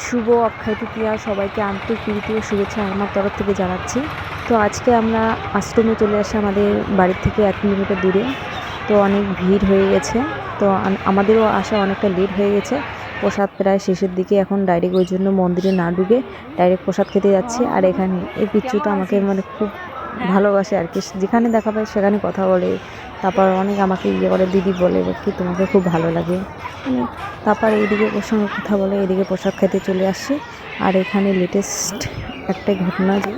শুভ অক্ষয় তৃতীয়া সবাইকে আন্তরিক প্রীতি ও শুভেচ্ছা আমার তরফ থেকে জানাচ্ছি। তো আজকে আমরা আশ্রমে চলে আসি আমাদের বাড়ির থেকে 1 কিলোমিটার দূরে। তো অনেক ভিড় হয়ে গেছে, তো আমাদেরও আসা অনেকটা লেট হয়ে গেছে। প্রসাদ প্রায় শেষের দিকে, এখন ডাইরেক্ট ওই জন্য মন্দিরে না ঢুকে ডাইরেক্ট প্রসাদ খেতে যাচ্ছি। আর এখানে এই পিচ্চুটা আমাকে খুব ভালোবাসে আর কি, যেখানে দেখা পায় সেখানে কথা বলে, তারপর অনেক আমাকে করে দিদি বলে কি তোমাকে খুব ভালো লাগে। তারপর এইদিকে ওর সঙ্গে কথা বলে এদিকে প্রসাদ খেতে চলে আসি। আর এখানে লেটেস্ট একটা ঘটনা যে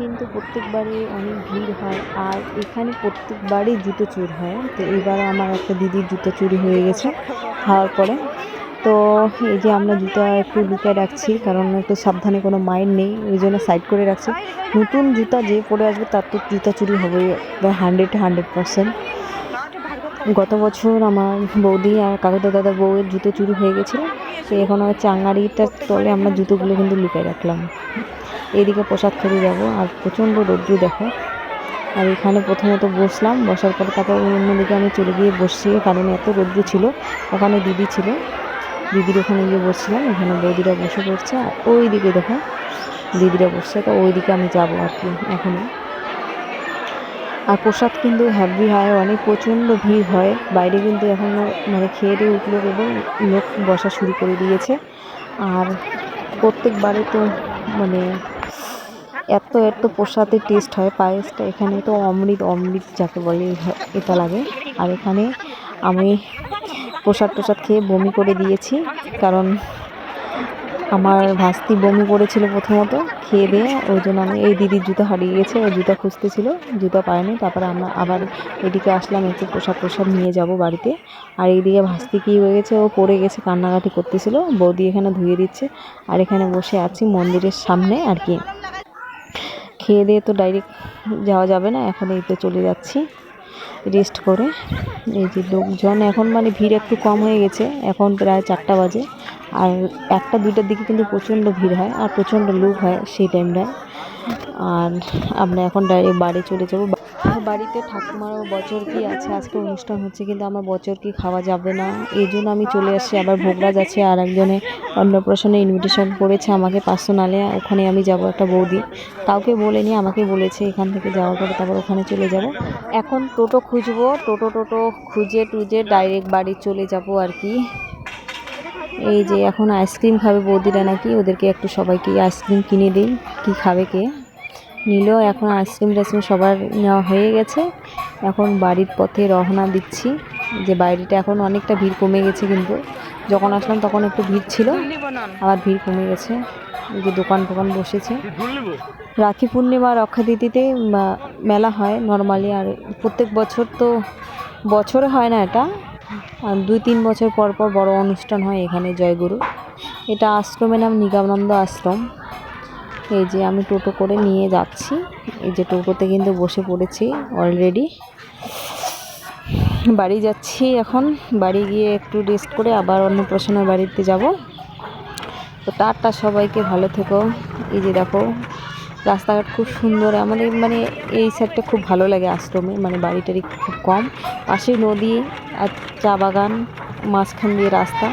কিন্তু প্রত্যেকবারই অনেক ভিড় হয়, আর এখানে প্রত্যেকবারই জুতো চুরি হয়। তো এইবারও আমার একটা দিদির জুতো চুরি হয়ে গেছে খাওয়ার পরে। তো এই যে আমরা জুতো একটু লুকিয়ে রাখছি, কারণ একটু সাবধানে, কোনো মাইন্ড নেই, ওই জন্য সাইড করে রাখছি। নতুন জুতা যে পরে আসবে তার তো জুতা চুরি হবেই 100%। গত বছর আমার বৌদি আর কাকুদের দাদার বউয়ের জুতো চুরি হয়ে গেছিলো, তো এখন ওই চাঙাড়িটার তলে আমরা জুতোগুলো কিন্তু লুকিয়ে রাখলাম। এইদিকে প্রসাদ খেতে যাবো, আর প্রচণ্ড রৌদ্র দেখো। আর এখানে প্রথমত বসলাম, বসার পরে তারপর অন্যদিকে আমি চলে গিয়ে বসছি, কারণ এত রৌদ্র ছিল। ওখানে দিদি ছিল, দিদির ওখানে গিয়ে বসছিলাম। এখানে বৌদিরা বসে পড়ছে, আর ওই দিকে দেখো দিদিরা বসছে। তো ওই দিকে আমি যাবো আর কি এখনও। আর প্রসাদ কিন্তু হ্যাভি হয়, অনেক প্রচণ্ড ভিড় হয় বাইরে, কিন্তু এখনও খেয়ে দিয়ে উঠলো এবং লোক বসা শুরু করে দিয়েছে। আর প্রত্যেকবারে তো এত প্রসাদের টেস্ট হয়, পায়েসটা এখানে তো অমৃত অমৃত যাকে বলে এটা লাগে। আর এখানে আমি প্রসাদ খেয়ে বমি করে দিয়েছি, কারণ আমার ভাস্তি বমি করেছিল প্রথমত খেয়ে দিয়ে, ওই জন্য আমি এই দিদির জুতো হারিয়ে গেছে, ওই জুতো খুঁজতেছিল, জুতো পায়নি। তারপরে আমরা আবার এদিকে আসলাম, একটু প্রসাদ নিয়ে যাব বাড়িতে। আর এইদিকে ভাস্তি কী হয়ে গেছে, ও পড়ে গেছে, কান্নাকাটি করতেছিল, বৌদি এখানে ধুয়ে দিচ্ছে। আর এখানে বসে আছি মন্দিরের সামনে আর কি। খেয়ে দিয়ে তো ডাইরেক্ট যাওয়া যাবে না, এখন এই তো চলে যাচ্ছি রেস্ট করে। এই যে লোকজন এখন ভিড় একটু কম হয়ে গেছে, এখন প্রায় 4টা বাজে। আর 1টা-2টার দিকে কিন্তু প্রচণ্ড ভিড় হয় আর প্রচণ্ড লোক হয় সেই টাইমটায়। আর আমরা এখন ডাইরেক্ট বাড়ি চলে যাবো। বাড়িতে ঠাকুমার বছর কি আছে, আজকে অনুষ্ঠান হচ্ছে, কিন্তু আমার বছর কি খাওয়া যাবে না, এই জন্য আমি চলে আসছি। আবার ভোগরাজ আছে, আর একজনে অন্নপ্রাশনে ইনভিটেশন করেছে আমাকে পার্সোনালে, ওখানে আমি যাব। একটা বৌদি, কাউকে বলেনি, আমাকে বলেছে এখান থেকে যাওয়ার পরে তারপর ওখানে চলে যাব। এখন টোটো খুঁজবো, টোটো খুঁজে ডাইরেক্ট বাড়ি চলে যাব আর কি। এই যে এখন আইসক্রিম খাবে বৌদিরা নাকি, ওদেরকে একটু সবাইকে আইসক্রিম কিনে দিই, কি খাবে কে নিল। এখন আইসক্রিম সবার নেওয়া হয়ে গেছে, এখন বাড়ির পথে রওনা দিচ্ছি। যে বাড়িটা এখন অনেকটা ভিড় কমে গেছে, কিন্তু যখন আসলাম তখন একটু ভিড় ছিল, আবার ভিড় কমে গেছে। এই যে দোকান বসেছে। রাখি পূর্ণিমা আর অক্ষয় তৃতীয়াতে মেলা হয় নর্মালি, আর প্রত্যেক বছর তো বছরে হয় না, এটা 2-3 বছর পর বড় অনুষ্ঠান হয় এখানে জয়গুরু। এটা আশ্রমের নাম নিগমানন্দ আশ্রম। এই যে আমি টোটো করে নিয়ে যাচ্ছি, এই যে টোটোতে কিন্তু বসে পড়েছি অলরেডি। বাড়ি যাচ্ছি এখন, বাড়ি গিয়ে একটু রেস্ট করে আবার অন্নপ্রাশনের বাড়িতে যাব। তো টাটা, সবাইকে ভালো থেকো। এই যে দেখো রাস্তাঘাট খুব সুন্দর, আমাদের এই সাইডটা খুব ভালো লাগে আশ্রমে, বাড়িটারি খুব কম, পাশে নদী আর চা বাগান, মাঝখান দিয়ে রাস্তা।